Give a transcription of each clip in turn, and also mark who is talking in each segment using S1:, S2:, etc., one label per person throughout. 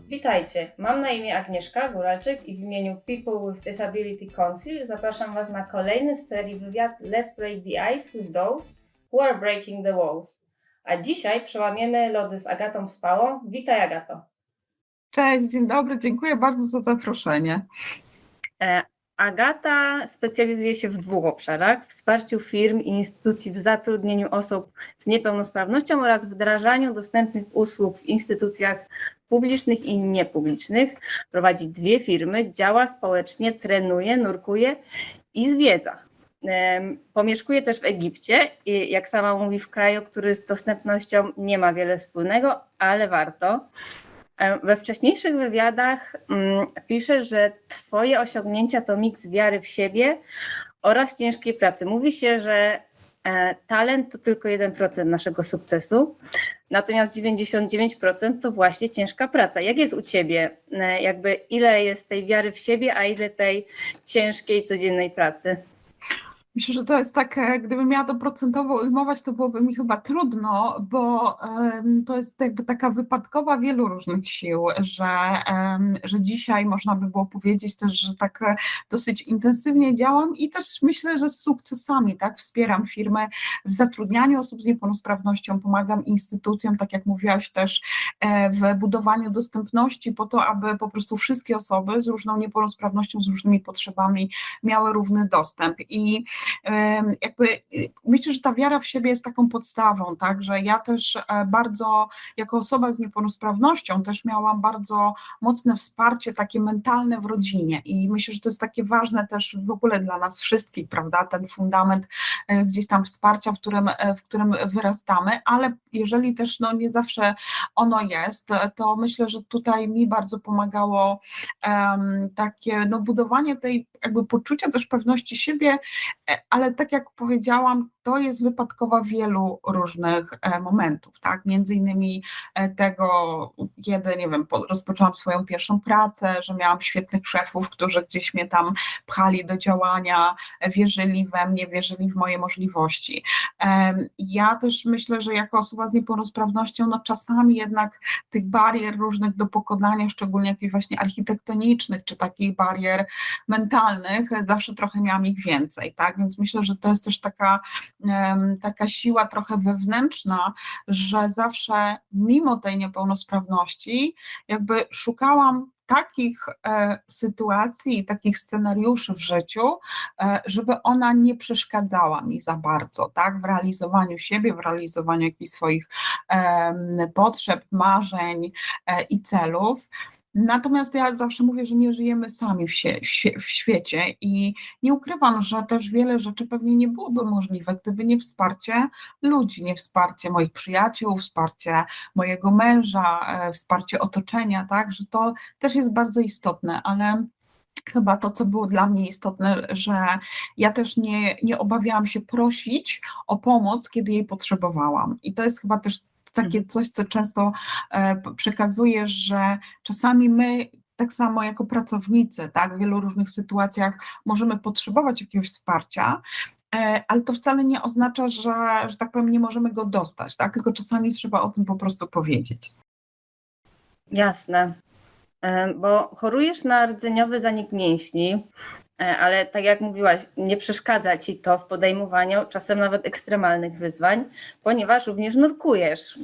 S1: Witajcie, mam na imię Agnieszka Góralczyk i w imieniu People with Disability Council zapraszam Was na kolejny z serii wywiad Let's Break the Ice with those who are breaking the walls. A dzisiaj przełamiemy lody z Agatą Spałą. Witaj, Agato.
S2: Cześć, dzień dobry, dziękuję bardzo za zaproszenie.
S1: Agata specjalizuje się w dwóch obszarach: wsparciu firm i instytucji w zatrudnieniu osób z niepełnosprawnością oraz wdrażaniu dostępnych usług w instytucjach publicznych i niepublicznych. Prowadzi 2 firmy, działa społecznie, trenuje, nurkuje i zwiedza. Pomieszkuje też w Egipcie i, jak sama mówi, w kraju, który z dostępnością nie ma wiele wspólnego, ale warto. We wcześniejszych wywiadach pisze, że Twoje osiągnięcia to miks wiary w siebie oraz ciężkiej pracy. Mówi się, że talent to tylko 1% naszego sukcesu, natomiast 99% to właśnie ciężka praca. Jak jest u Ciebie? Ile jest tej wiary w siebie, a ile tej ciężkiej, codziennej pracy?
S2: Myślę, że to jest tak, gdybym miała to procentowo ujmować, to byłoby mi chyba trudno, bo to jest jakby taka wypadkowa wielu różnych sił, że dzisiaj można by było powiedzieć też, że tak dosyć intensywnie działam i też myślę, że z sukcesami, tak, wspieram firmę w zatrudnianiu osób z niepełnosprawnością, pomagam instytucjom, tak jak mówiłaś też, w budowaniu dostępności po to, aby po prostu wszystkie osoby z różną niepełnosprawnością, z różnymi potrzebami miały równy dostęp i jakby myślę, że ta wiara w siebie jest taką podstawą, tak, że ja też bardzo, jako osoba z niepełnosprawnością też miałam bardzo mocne wsparcie takie mentalne w rodzinie i myślę, że to jest takie ważne też w ogóle dla nas wszystkich, prawda, ten fundament gdzieś tam wsparcia, w którym wyrastamy, ale jeżeli też nie zawsze ono jest, to myślę, że tutaj mi bardzo pomagało takie budowanie tej jakby poczucia też pewności siebie, ale tak jak powiedziałam, to jest wypadkowa wielu różnych momentów, tak? Między innymi tego, kiedy, nie wiem, rozpoczęłam swoją pierwszą pracę, że miałam świetnych szefów, którzy gdzieś mnie tam pchali do działania, wierzyli we mnie, wierzyli w moje możliwości. Ja też myślę, że jako osoba z niepełnosprawnością, czasami jednak tych barier różnych do pokonania, szczególnie jakichś właśnie architektonicznych, czy takich barier mentalnych, zawsze trochę miałam ich więcej, tak? Więc myślę, że to jest też taka siła trochę wewnętrzna, że zawsze mimo tej niepełnosprawności jakby szukałam takich sytuacji i takich scenariuszy w życiu, żeby ona nie przeszkadzała mi za bardzo, tak, w realizowaniu siebie, w realizowaniu jakichś swoich potrzeb, marzeń i celów. Natomiast ja zawsze mówię, że nie żyjemy sami w świecie i nie ukrywam, że też wiele rzeczy pewnie nie byłoby możliwe, gdyby nie wsparcie ludzi, nie wsparcie moich przyjaciół, wsparcie mojego męża, wsparcie otoczenia, tak, że to też jest bardzo istotne, ale chyba to, co było dla mnie istotne, że ja też nie obawiałam się prosić o pomoc, kiedy jej potrzebowałam. I to jest chyba też takie coś, co często przekazuję, że czasami my, tak samo jako pracownicy, tak, w wielu różnych sytuacjach możemy potrzebować jakiegoś wsparcia, ale to wcale nie oznacza, że tak powiem, nie możemy go dostać, tak, tylko czasami trzeba o tym po prostu powiedzieć.
S1: Jasne. Bo chorujesz na rdzeniowy zanik mięśni, ale tak jak mówiłaś, nie przeszkadza Ci to w podejmowaniu czasem nawet ekstremalnych wyzwań, ponieważ również nurkujesz.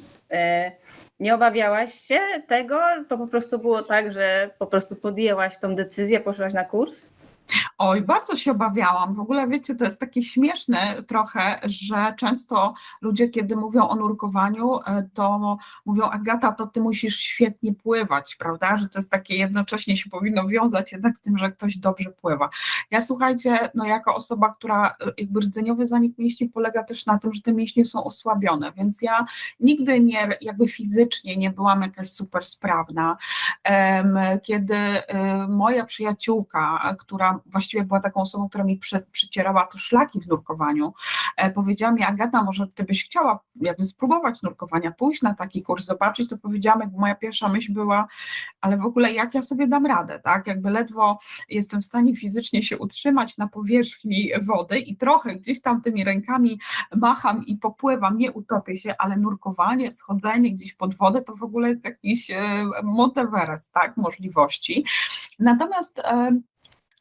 S1: Nie obawiałaś się tego? To po prostu było tak, że po prostu podjęłaś tą decyzję, poszłaś na kurs?
S2: Oj, bardzo się obawiałam. W ogóle wiecie, to jest takie śmieszne trochę, że często ludzie, kiedy mówią o nurkowaniu, to mówią: Agata, to ty musisz świetnie pływać, prawda? Że to jest takie, jednocześnie się powinno wiązać jednak z tym, że ktoś dobrze pływa. Ja, słuchajcie, jako osoba, która jakby rdzeniowy zanik mięśni polega też na tym, że te mięśnie są osłabione, więc ja nigdy nie, jakby fizycznie nie byłam jakaś super sprawna. Kiedy moja przyjaciółka, która która właściwie była taką osobą, która mi przycierała to szlaki w nurkowaniu, powiedziała mi: Agata, może ty byś chciała jakby spróbować nurkowania, pójść na taki kurs, zobaczyć, to powiedziałam, jakby moja pierwsza myśl była: ale w ogóle jak ja sobie dam radę, tak? Jakby ledwo jestem w stanie fizycznie się utrzymać na powierzchni wody i trochę gdzieś tam tymi rękami macham i popływam, nie utopię się, ale nurkowanie, schodzenie gdzieś pod wodę to w ogóle jest jakiś Mount Everest, tak? Możliwości. Natomiast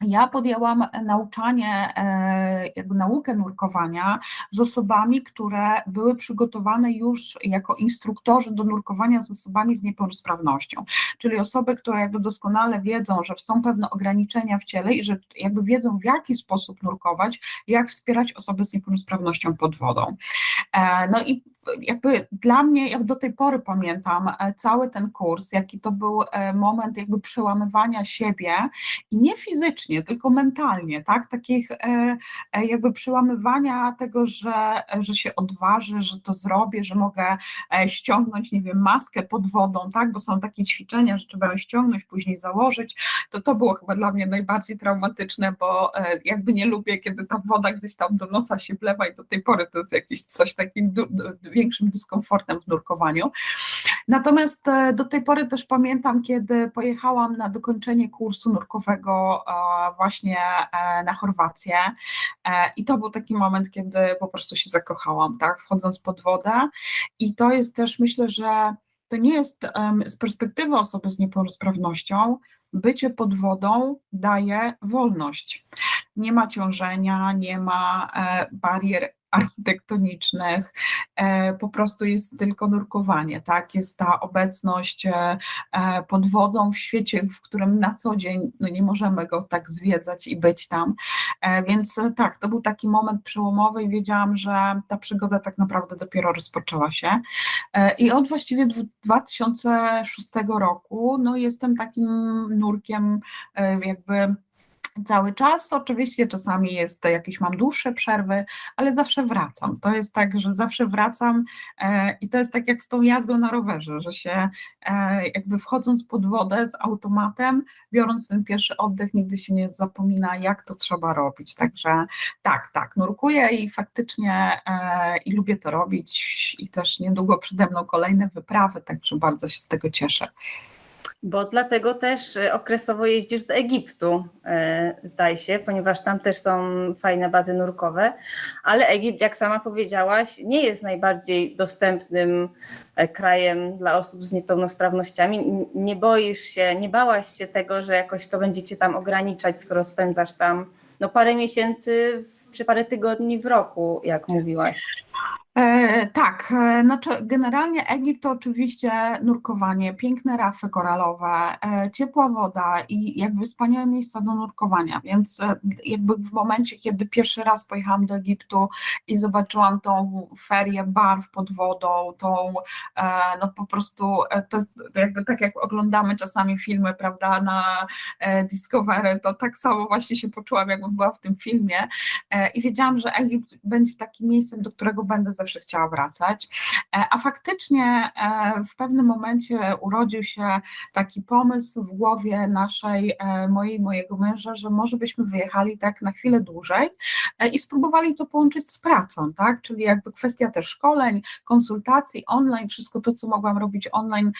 S2: ja podjęłam nauczanie, jakby naukę nurkowania z osobami, które były przygotowane już jako instruktorzy do nurkowania z osobami z niepełnosprawnością, czyli osoby, które jakby doskonale wiedzą, że są pewne ograniczenia w ciele i że jakby wiedzą, w jaki sposób nurkować, jak wspierać osoby z niepełnosprawnością pod wodą. No i jakby dla mnie, jak do tej pory pamiętam cały ten kurs, jaki to był moment jakby przełamywania siebie i nie fizycznie, tylko mentalnie, tak? Takich jakby przełamywania tego, że się odważę, że to zrobię, że mogę ściągnąć, nie wiem, maskę pod wodą, tak? Bo są takie ćwiczenia, że trzeba ją ściągnąć, później założyć. To było chyba dla mnie najbardziej traumatyczne, bo jakby nie lubię, kiedy ta woda gdzieś tam do nosa się wlewa i do tej pory to jest jakieś coś takim większym dyskomfortem w nurkowaniu. Natomiast do tej pory też pamiętam, kiedy pojechałam na dokończenie kursu nurkowego właśnie na Chorwację i to był taki moment, kiedy po prostu się zakochałam, tak, wchodząc pod wodę i to jest też, myślę, że to nie jest z perspektywy osoby z niepełnosprawnością, bycie pod wodą daje wolność. Nie ma ciążenia, nie ma barier architektonicznych, po prostu jest tylko nurkowanie, tak? Jest ta obecność pod wodą w świecie, w którym na co dzień no nie możemy go tak zwiedzać i być tam, więc tak, to był taki moment przełomowy i wiedziałam, że ta przygoda tak naprawdę dopiero rozpoczęła się i od właściwie 2006 roku no jestem takim nurkiem jakby cały czas. Oczywiście czasami jest to jakieś, mam dłuższe przerwy, ale zawsze wracam. To jest tak, że zawsze wracam i to jest tak jak z tą jazdą na rowerze, że się jakby wchodząc pod wodę z automatem, biorąc ten pierwszy oddech, nigdy się nie zapomina, jak to trzeba robić. Także tak, nurkuję i faktycznie i lubię to robić i też niedługo przede mną kolejne wyprawy, także bardzo się z tego cieszę.
S1: Bo dlatego też okresowo jeździsz do Egiptu, zdaje się, ponieważ tam też są fajne bazy nurkowe, ale Egipt, jak sama powiedziałaś, nie jest najbardziej dostępnym krajem dla osób z niepełnosprawnościami. Nie bałaś się tego, że jakoś to będziecie tam ograniczać, skoro spędzasz tam no, parę miesięcy czy parę tygodni w roku, jak mówiłaś?
S2: Tak, znaczy generalnie Egipt to oczywiście nurkowanie, piękne rafy koralowe, ciepła woda i jakby wspaniałe miejsca do nurkowania, więc jakby w momencie, kiedy pierwszy raz pojechałam do Egiptu i zobaczyłam tą ferię barw pod wodą, tą no po prostu to jest jakby tak jak oglądamy czasami filmy, prawda, na Discovery, to tak samo właśnie się poczułam, jakbym była w tym filmie i wiedziałam, że Egipt będzie takim miejscem, do którego będę zawsze chciała wracać, a faktycznie w pewnym momencie urodził się taki pomysł w głowie mojego męża, że może byśmy wyjechali tak na chwilę dłużej i spróbowali to połączyć z pracą, tak, czyli jakby kwestia też szkoleń, konsultacji online, wszystko to, co mogłam robić online,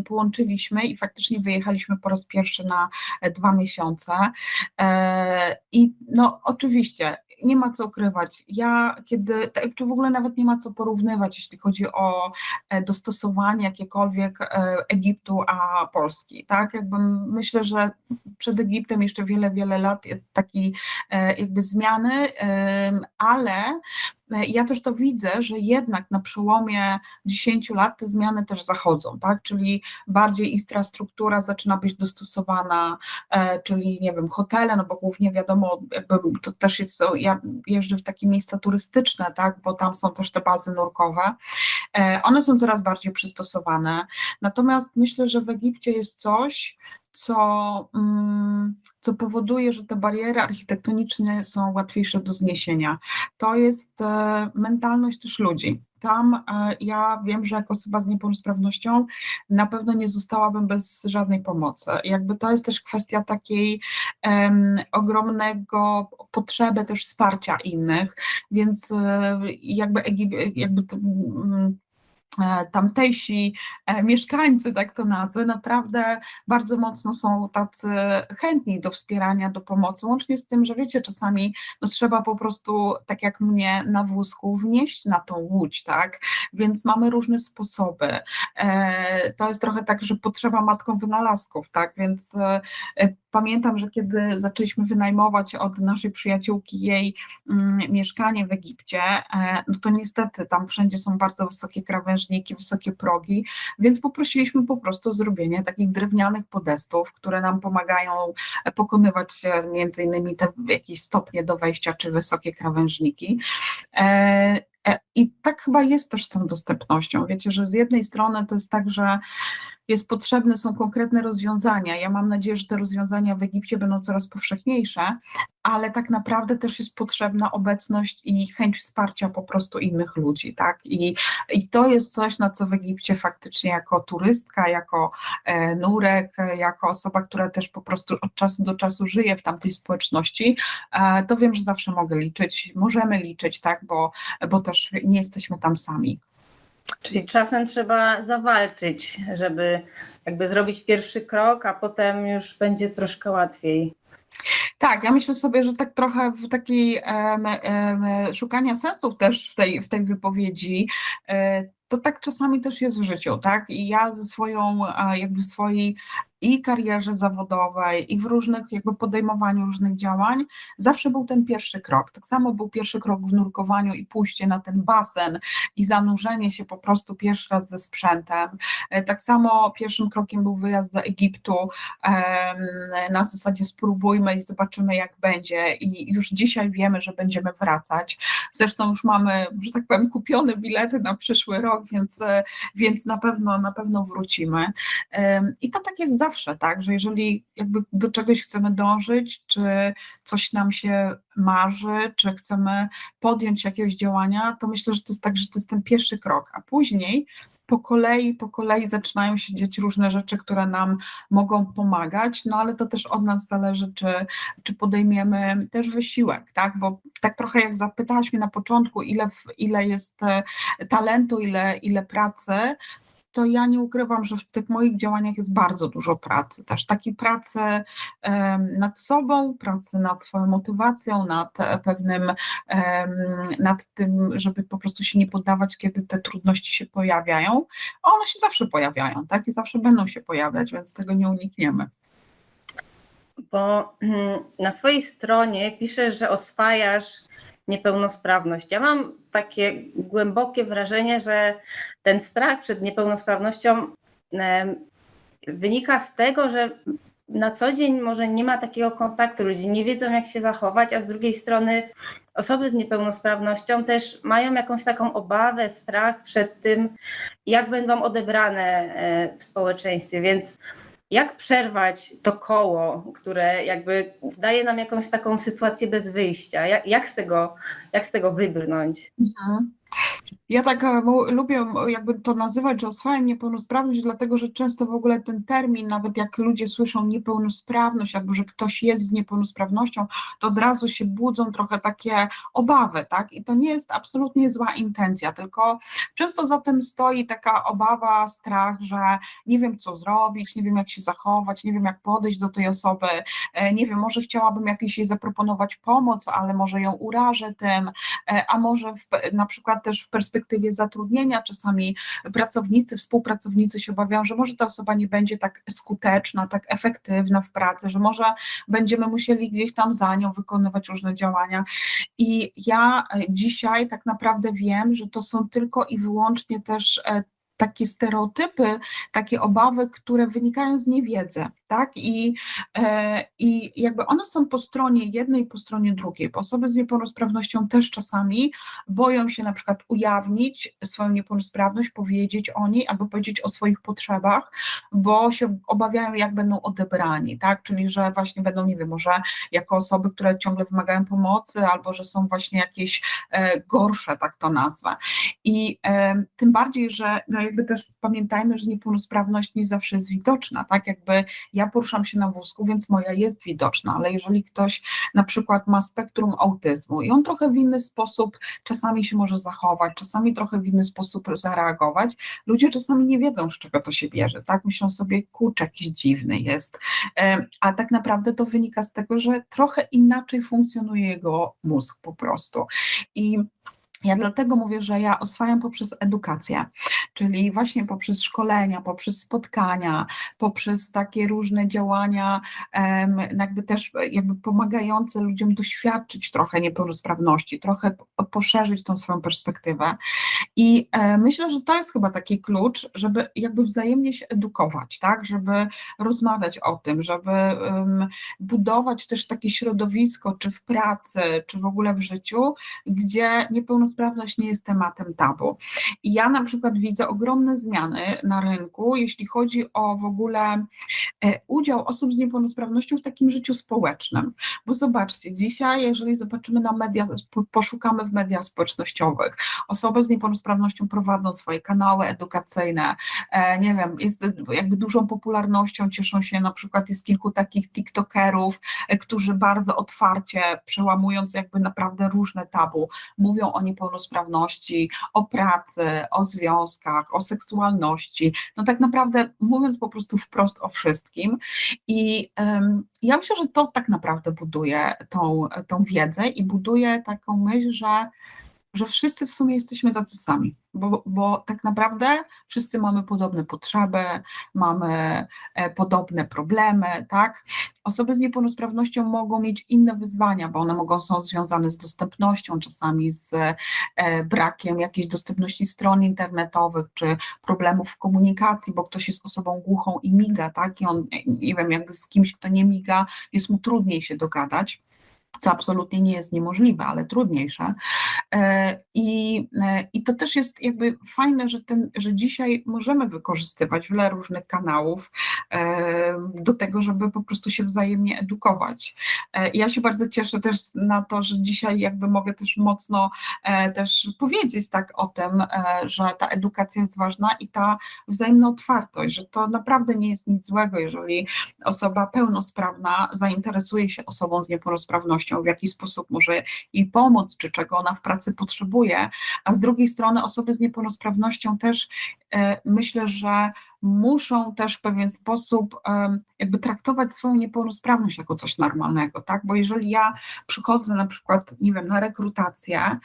S2: połączyliśmy i faktycznie wyjechaliśmy po raz pierwszy na 2 miesiące i no oczywiście nie ma co ukrywać. Czy w ogóle nawet nie ma co porównywać, jeśli chodzi o dostosowanie jakiekolwiek Egiptu a Polski, tak? Jakby myślę, że przed Egiptem jeszcze wiele, wiele lat takiej jakby zmiany, ale ja też to widzę, że jednak na przełomie 10 lat te zmiany też zachodzą, tak? Czyli bardziej infrastruktura zaczyna być dostosowana, czyli nie wiem, hotele, no bo głównie wiadomo, jakby to też jest, ja jeżdżę w takie miejsca turystyczne, tak? Bo tam są też te bazy nurkowe. One są coraz bardziej przystosowane. Natomiast myślę, że w Egipcie jest coś, co powoduje, że te bariery architektoniczne są łatwiejsze do zniesienia. To jest mentalność też ludzi. tam ja wiem, że jako osoba z niepełnosprawnością na pewno nie zostałabym bez żadnej pomocy. Jakby to jest też kwestia takiej ogromnego potrzeby też wsparcia innych, więc jakby to, tamtejsi mieszkańcy, tak to nazwę, naprawdę bardzo mocno są tacy chętni do wspierania, do pomocy, łącznie z tym, że wiecie, czasami no, trzeba po prostu, tak jak mnie na wózku, wnieść na tą łódź, tak, więc mamy różne sposoby. To jest trochę tak, że potrzeba matką wynalazków, tak, więc pamiętam, że kiedy zaczęliśmy wynajmować od naszej przyjaciółki jej mieszkanie w Egipcie, no to niestety tam wszędzie są bardzo wysokie krawężniki, wysokie progi, więc poprosiliśmy po prostu o zrobienie takich drewnianych podestów, które nam pomagają pokonywać między innymi te jakieś stopnie do wejścia czy wysokie krawężniki. I tak chyba jest też z tą dostępnością. Wiecie, że z jednej strony to jest tak, że są konkretne rozwiązania. Ja mam nadzieję, że te rozwiązania w Egipcie będą coraz powszechniejsze, ale tak naprawdę też jest potrzebna obecność i chęć wsparcia po prostu innych ludzi, tak? I to jest coś, na co w Egipcie faktycznie jako turystka, jako nurek, jako osoba, która też po prostu od czasu do czasu żyje w tamtej społeczności, to wiem, że zawsze możemy liczyć, tak? Bo też nie jesteśmy tam sami.
S1: Czyli czasem trzeba zawalczyć, żeby jakby zrobić pierwszy krok, a potem już będzie troszkę łatwiej.
S2: Tak, ja myślę sobie, że tak trochę w takiej szukania sensów też w tej wypowiedzi, to tak czasami też jest w życiu, tak? I ja ze swoją, jakby w swojej i karierze zawodowej, i w różnych, jakby podejmowaniu różnych działań, zawsze był ten pierwszy krok. Tak samo był pierwszy krok w nurkowaniu i pójście na ten basen i zanurzenie się po prostu pierwszy raz ze sprzętem. Tak samo pierwszym krokiem był wyjazd do Egiptu, na zasadzie spróbujmy i zobaczymy, jak będzie. I już dzisiaj wiemy, że będziemy wracać. Zresztą już mamy, że tak powiem, kupione bilety na przyszły rok, więc na pewno wrócimy. I to tak jest zawsze, tak, że jeżeli jakby do czegoś chcemy dążyć, czy coś nam się marzy, czy chcemy podjąć jakiegoś działania, to myślę, że to jest tak, że to jest ten pierwszy krok, a później po kolei zaczynają się dziać różne rzeczy, które nam mogą pomagać, no ale to też od nas zależy, czy podejmiemy też wysiłek, tak, bo tak trochę jak zapytałaś mnie na początku, ile jest talentu, ile pracy, to ja nie ukrywam, że w tych moich działaniach jest bardzo dużo pracy, też takiej pracy nad sobą, pracy nad swoją motywacją, nad nad tym, żeby po prostu się nie poddawać, kiedy te trudności się pojawiają, a one się zawsze pojawiają, tak, i zawsze będą się pojawiać, więc tego nie unikniemy.
S1: Bo na swojej stronie piszesz, że oswajasz niepełnosprawność. Ja mam takie głębokie wrażenie, że ten strach przed niepełnosprawnością wynika z tego, że na co dzień może nie ma takiego kontaktu, ludzie nie wiedzą, jak się zachować, a z drugiej strony osoby z niepełnosprawnością też mają jakąś taką obawę, strach przed tym, jak będą odebrane w społeczeństwie, więc jak przerwać to koło, które jakby daje nam jakąś taką sytuację bez wyjścia? Jak z tego wybrnąć?
S2: Mhm. Ja tak lubię jakby to nazywać, że oswajam niepełnosprawność, dlatego że często w ogóle ten termin, nawet jak ludzie słyszą niepełnosprawność, albo że ktoś jest z niepełnosprawnością, to od razu się budzą trochę takie obawy, tak? I to nie jest absolutnie zła intencja, tylko często za tym stoi taka obawa, strach, że nie wiem, co zrobić, nie wiem, jak się zachować, nie wiem, jak podejść do tej osoby, nie wiem, może chciałabym jakiejś jej zaproponować pomoc, ale może ją urażę tym, a może na przykład też w perspektywie zatrudnienia czasami pracownicy, współpracownicy się obawiają, że może ta osoba nie będzie tak skuteczna, tak efektywna w pracy, że może będziemy musieli gdzieś tam za nią wykonywać różne działania. I ja dzisiaj tak naprawdę wiem, że to są tylko i wyłącznie też takie stereotypy, takie obawy, które wynikają z niewiedzy, tak? I jakby one są po stronie jednej i po stronie drugiej, bo osoby z niepełnosprawnością też czasami boją się na przykład ujawnić swoją niepełnosprawność, powiedzieć o niej albo powiedzieć o swoich potrzebach, bo się obawiają, jak będą odebrani, tak? Czyli że właśnie będą, nie wiem, może jako osoby, które ciągle wymagają pomocy, albo że są właśnie jakieś gorsze, tak to nazwę. I tym bardziej, że no jakby też pamiętajmy, że niepełnosprawność nie zawsze jest widoczna, tak? Jakby ja poruszam się na wózku, więc moja jest widoczna, ale jeżeli ktoś na przykład ma spektrum autyzmu i on trochę w inny sposób czasami się może zachować, czasami trochę w inny sposób zareagować, ludzie czasami nie wiedzą, z czego to się bierze, tak? Myślą sobie, kurczę, jakiś dziwny jest, a tak naprawdę to wynika z tego, że trochę inaczej funkcjonuje jego mózg po prostu. I ja dlatego mówię, że ja oswajam poprzez edukację, czyli właśnie poprzez szkolenia, poprzez spotkania, poprzez takie różne działania, jakby też jakby pomagające ludziom doświadczyć trochę niepełnosprawności, trochę poszerzyć tą swoją perspektywę. I myślę, że to jest chyba taki klucz, żeby jakby wzajemnie się edukować, tak, żeby rozmawiać o tym, żeby budować też takie środowisko, czy w pracy, czy w ogóle w życiu, gdzie niepełnosprawność nie jest tematem tabu. I ja na przykład widzę ogromne zmiany na rynku, jeśli chodzi o w ogóle udział osób z niepełnosprawnością w takim życiu społecznym. Bo zobaczcie, dzisiaj, jeżeli zobaczymy na media, poszukamy w mediach społecznościowych, osoby z niepełnosprawnością prowadzą swoje kanały edukacyjne, nie wiem, jest jakby dużą popularnością, cieszą się na przykład, jest kilku takich tiktokerów, którzy bardzo otwarcie, przełamując jakby naprawdę różne tabu, mówią o niepełnosprawności, o pracy, o związkach, o seksualności, no tak naprawdę mówiąc po prostu wprost o wszystkim. I ja myślę, że to tak naprawdę buduje tą wiedzę i buduje taką myśl, że wszyscy w sumie jesteśmy tacy sami, bo tak naprawdę wszyscy mamy podobne potrzeby, mamy podobne problemy, tak? Osoby z niepełnosprawnością mogą mieć inne wyzwania, bo one są związane z dostępnością, czasami z brakiem jakiejś dostępności stron internetowych, czy problemów w komunikacji, bo ktoś jest osobą głuchą i miga, tak? I on, nie wiem, jakby z kimś, kto nie miga, jest mu trudniej się dogadać, co absolutnie nie jest niemożliwe, ale trudniejsze. I to też jest jakby fajne, że dzisiaj możemy wykorzystywać wiele różnych kanałów do tego, żeby po prostu się wzajemnie edukować. Ja się bardzo cieszę też na to, że dzisiaj jakby mogę też mocno też powiedzieć tak o tym, że ta edukacja jest ważna i ta wzajemna otwartość, że to naprawdę nie jest nic złego, jeżeli osoba pełnosprawna zainteresuje się osobą z niepełnosprawnością, w jaki sposób może jej pomóc, czy czego ona w pracy potrzebuje, a z drugiej strony osoby z niepełnosprawnością też myślę, że muszą też w pewien sposób jakby traktować swoją niepełnosprawność jako coś normalnego, tak? Bo jeżeli ja przychodzę na przykład, nie wiem, na rekrutację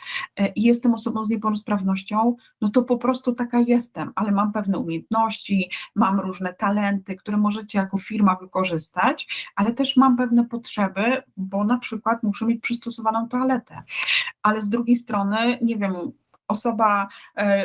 S2: i jestem osobą z niepełnosprawnością, no to po prostu taka jestem, ale mam pewne umiejętności, mam różne talenty, które możecie jako firma wykorzystać, ale też mam pewne potrzeby, bo na przykład muszę mieć przystosowaną toaletę, ale z drugiej strony, nie wiem,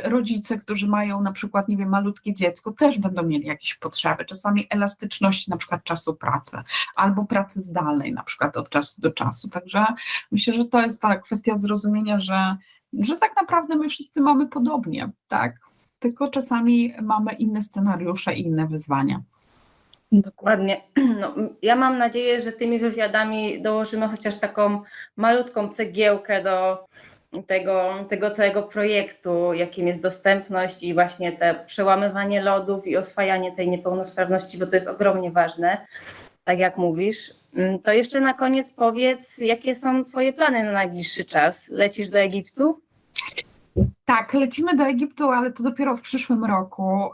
S2: rodzice, którzy mają na przykład, nie wiem, malutkie dziecko, też będą mieli jakieś potrzeby, czasami elastyczności na przykład czasu pracy, albo pracy zdalnej na przykład od czasu do czasu. Także myślę, że to jest ta kwestia zrozumienia, że tak naprawdę my wszyscy mamy podobnie, tak? Tylko czasami mamy inne scenariusze i inne wyzwania.
S1: Dokładnie. No, ja mam nadzieję, że tymi wywiadami dołożymy chociaż taką malutką cegiełkę do tego całego projektu, jakim jest dostępność i właśnie te przełamywanie lodów i oswajanie tej niepełnosprawności, bo to jest ogromnie ważne, tak jak mówisz. To jeszcze na koniec powiedz, jakie są Twoje plany na najbliższy czas? Lecisz do Egiptu?
S2: Tak, lecimy do Egiptu, ale to dopiero w przyszłym roku.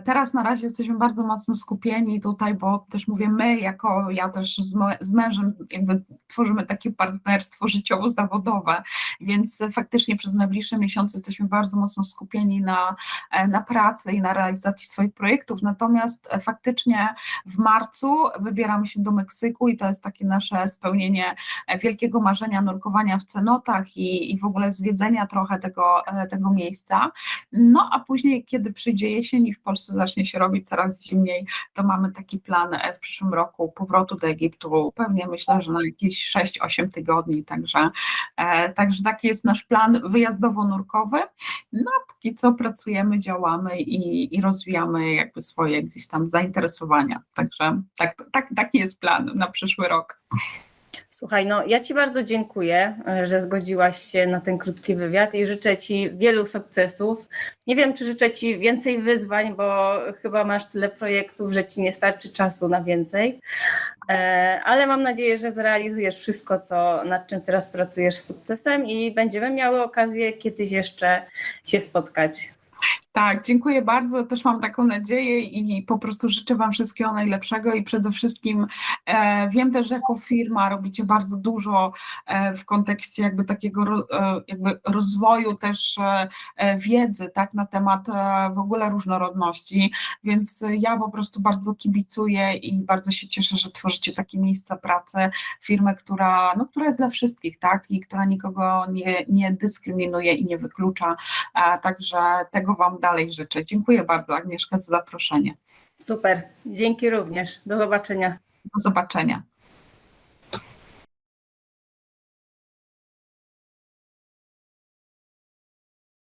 S2: Teraz na razie jesteśmy bardzo mocno skupieni tutaj, bo też mówię ja też z mężem jakby tworzymy takie partnerstwo życiowo-zawodowe, więc faktycznie przez najbliższe miesiące jesteśmy bardzo mocno skupieni na pracy i na realizacji swoich projektów, natomiast faktycznie w marcu wybieramy się do Meksyku i to jest takie nasze spełnienie wielkiego marzenia nurkowania w cenotach i w ogóle zwiedzenia trochę tego miejsca. No a później, kiedy przyjdzie jesień i w Polsce zacznie się robić coraz zimniej, to mamy taki plan w przyszłym roku powrotu do Egiptu, pewnie myślę, że na jakieś 6-8 tygodni, także taki jest nasz plan wyjazdowo-nurkowy. No a póki co pracujemy, działamy i rozwijamy jakby swoje gdzieś tam zainteresowania. Także taki jest plan na przyszły rok.
S1: Słuchaj, no ja Ci bardzo dziękuję, że zgodziłaś się na ten krótki wywiad i życzę Ci wielu sukcesów. Nie wiem, czy życzę Ci więcej wyzwań, bo chyba masz tyle projektów, że Ci nie starczy czasu na więcej, ale mam nadzieję, że zrealizujesz wszystko, nad czym teraz pracujesz z sukcesem i będziemy miały okazję kiedyś jeszcze się spotkać.
S2: Tak, dziękuję bardzo. Też mam taką nadzieję i po prostu życzę Wam wszystkiego najlepszego i przede wszystkim wiem też, że jako firma robicie bardzo dużo w kontekście jakby takiego jakby rozwoju też wiedzy, tak, na temat w ogóle różnorodności, więc ja po prostu bardzo kibicuję i bardzo się cieszę, że tworzycie takie miejsca pracy, firmę, która jest dla wszystkich, tak, i która nikogo nie dyskryminuje i nie wyklucza, także tego Wam dalej życzę. Dziękuję bardzo, Agnieszka, za zaproszenie.
S1: Super, dzięki również. Do zobaczenia.
S2: Do zobaczenia.